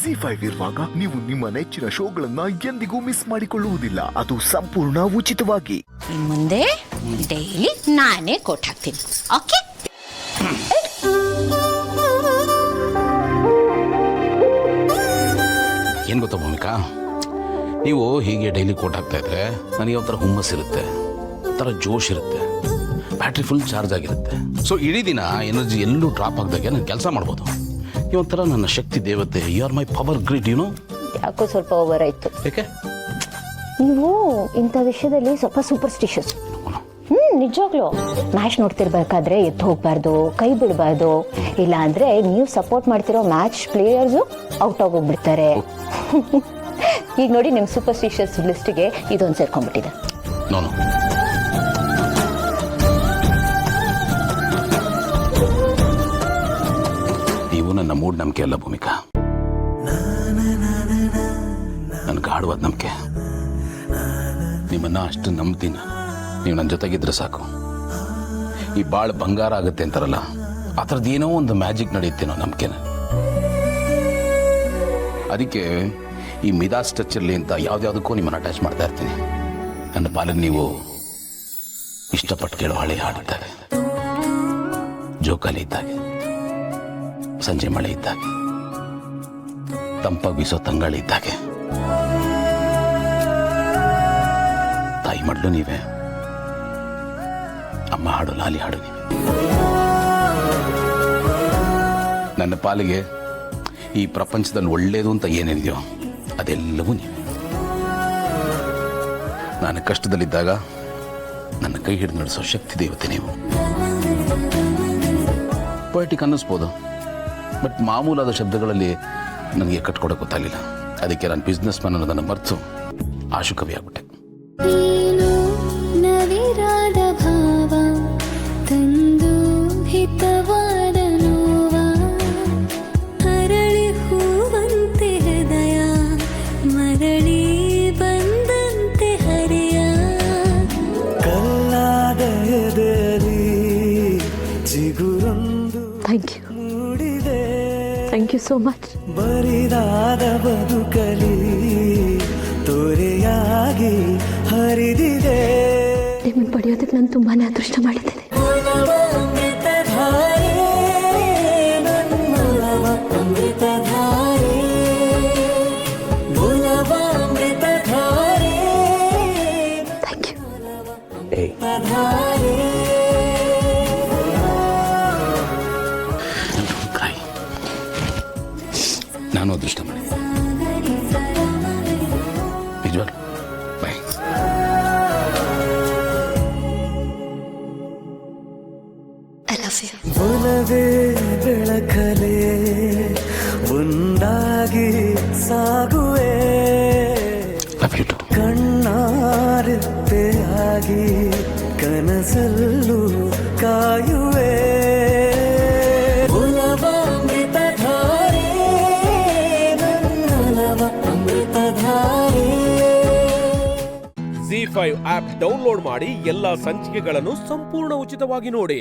ZEE5 ಇರುವಾಗ ನೀವು ನಿಮ್ಮ ನೆಚ್ಚಿನ ಶೋಗಳನ್ನ ಎಂದಿಗೂ ಮಿಸ್ ಮಾಡಿಕೊಳ್ಳುವುದಿಲ್ಲ. ಅದು ಸಂಪೂರ್ಣ ಉಚಿತವಾಗಿ. ಮುಂದೆ ಡೈಲಿ ನಾನೇ ಕೋಟ್ ಹಾಕ್ತೀನಿ. ಓಕೆ. ಏನು ಗೊತ್ತಾ ಭೂಮಿಕಾ, ನೀವು ಹೀಗೆ ಡೈಲಿ ಕೋಟ್ ಹಾಕ್ತಾ ಇದ್ರೆ ನನಗೆ ಒಂಥರ ಹುಮ್ಮಸ್ಸಿರುತ್ತೆ, ಒಂಥರ ಜೋಶ್ ಇರುತ್ತೆ, ಬ್ಯಾಟ್ರಿ ಫುಲ್ ಚಾರ್ಜ್ ಆಗಿರುತ್ತೆ. ಸೊ ಇಡೀ ದಿನ ಎನರ್ಜಿ ಎಲ್ಲೂ ಡ್ರಾಪ್ ಆಗದಾಗೆ ನಾನು ಕೆಲಸ ಮಾಡ್ಬೋದು. ಈ ಒಂಥರ ನನ್ನ ಶಕ್ತಿ ದೇವತೆ. You are my power grid. ಯಾಕೋ ಸ್ವಲ್ಪ ಓವರ್ ಆಯ್ತು. ಯಾಕೆ? ನೀವು ಇಂಥ ವಿಷಯದಲ್ಲಿ ಸ್ವಲ್ಪ ಸೂಪರ್ಸ್ಟಿಷಿಯಸ್. ನಿಜವಾಗ್ಲು ಮ್ಯಾಚ್ ನೋಡ್ತಿರ್ಬೇಕಾದ್ರೆ ಎದ್ದು ಹೋಗ್ಬಾರ್ದು, ಕೈ ಬಿಡಬಾರ್ದು. ಇಲ್ಲ ಅಂದ್ರೆ ನೀವು ಸಪೋರ್ಟ್ ಮಾಡ್ತಿರೋ ಮ್ಯಾಚ್ ಪ್ಲೇಯರ್ಸು ಔಟ್ ಆಗೋಗ್ಬಿಡ್ತಾರೆ. ಈಗ ನೋಡಿ ನಿಮ್ ಸೂಪರ್ಸ್ಟಿಷಿಯಸ್ ಲಿಸ್ಟ್ಗೆ ಇದೊಂದು ಸೇರ್ಕೊಂಡ್ಬಿಟ್ಟಿದೆ. ನೋನು ನೀವು ನನ್ನ ಮೂಢನಂಬಿಕೆ ಅಲ್ಲ ಭೂಮಿಕಾ, ನನ್ನ ಗಾಢವಾದ ನಂಬಿಕೆ. ನಿಮ್ಮನ್ನ ಅಷ್ಟು ನಂಬ್ತೀನಿ. ನೀವು ನನ್ನ ಜೊತೆಗಿದ್ರೆ ಸಾಕು. ಈ ಬಾಳ್ ಬಂಗಾರ ಆಗುತ್ತೆ ಅಂತಾರಲ್ಲ, ಆ ಥರದ್ದು ಏನೋ ಒಂದು ಮ್ಯಾಜಿಕ್ ನಡೆಯುತ್ತೆ ನಾವು ನಂಬಿಕೆನ. ಅದಕ್ಕೆ ಈ ಮಿದಾಸ್ ಟಚ್ಚಲ್ಲಿ ಅಂತ ಯಾವ್ದ್ಯಾವುದಕ್ಕೂ ನಿಮ್ಮನ್ನು ಅಟ್ಯಾಚ್ ಮಾಡ್ತಾ ಇರ್ತೀನಿ. ನನ್ನ ಪಾಲಿಗೆ ನೀವು ಇಷ್ಟಪಟ್ಟು ಕೇಳೋ ಹಳೆ ಹಾಡಿದ್ದಾಗೆ, ಜೋಕಾಲಿ ಇದ್ದಾಗೆ, ಸಂಜೆ ಮಳೆ ಇದ್ದಾಗೆ, ತಂಪಾಗಿ ಬೀಸೋ ತಂಗಾಳಿ ಇದ್ದಾಗೆ, ತಾಯಿ ಮಡ್ಲು ನೀವೇ, ಅಮ್ಮ ಹಾಡು ಲಾಲಿ ಹಾಡು ನೀವೇ. ನನ್ನ ಪಾಲಿಗೆ ಈ ಪ್ರಪಂಚದಲ್ಲಿ ಒಳ್ಳೇದು ಅಂತ ಏನೇನಿದೆಯೋ ಅದೆಲ್ಲವೂ ನೀವೇ. ನಾನು ಕಷ್ಟದಲ್ಲಿದ್ದಾಗ ನನ್ನ ಕೈ ಹಿಡಿದು ನಡೆಸೋ ಶಕ್ತಿ ದೇವತೆ ನೀವು. ಪೊಯಿಟಿಕ್ ಅನ್ನಿಸ್ಬೋದು, ಬಟ್ ಮಾಮೂಲಾದ ಶಬ್ದಗಳಲ್ಲಿ ನನಗೆ ಕಟ್ಕೊಡೋಕೆ ಗೊತ್ತಾಗಲಿಲ್ಲ. ಅದಕ್ಕೆ ನಾನು ಬಿಸ್ನೆಸ್ ಮ್ಯಾನ್ ಅನ್ನೋದನ್ನು ಮರೆತು ಆಶು ಕವಿ ಆಗ್ಬಿಟ್ಟೆ. ನವಿರಾದ ಭಾವ ತಂದು ಹಿತವಾದ ನೋವ, ಅರಳಿ ಹೂವಂತೆ ಹೃದಯ ಮರಳಿ ಬಂದಂತೆ ಹರಿಯ, ಕಲ್ಲಾದ ಎದೆಯಲ್ಲಿ ಚಿಗುರೊಂದು ಮೂಡಿದೆ. Thank you so much. ಬರಿದಾದ ಬದುಕಲಿ ತೊರೆಯಾಗಿ ಹರಿದಿದೆ. ನಿಮ್ಮನ್ನು ಪಡೆಯೋದಕ್ಕೆ ನಾನು ತುಂಬಾನೇ ಅದೃಷ್ಟ ಮಾಡಿದ್ದೇನೆ. Thank you. ನಾನು ಅದೃಷ್ಟ ಮಾಡಿದ್ದೆ ನಿಜವಾಗ್ಲೂ. ಬಾಯ್. ಒಲವೇ ಬೆಳಕಲೆ ಒಂದಾಗಿ ಸಾಗುವೆ, ಕಣ್ಣಾರೆಪ್ಪೆಯಾಗಿ ಕನಸಲ್ಲೂ ಕಾಯುವೆ. ZEE5 ಆಪ್ ಡೌನ್ಲೋಡ್ ಮಾಡಿ ಎಲ್ಲಾ ಸಂಚಿಕೆಗಳನ್ನು ಸಂಪೂರ್ಣ ಉಚಿತವಾಗಿ ನೋಡಿ.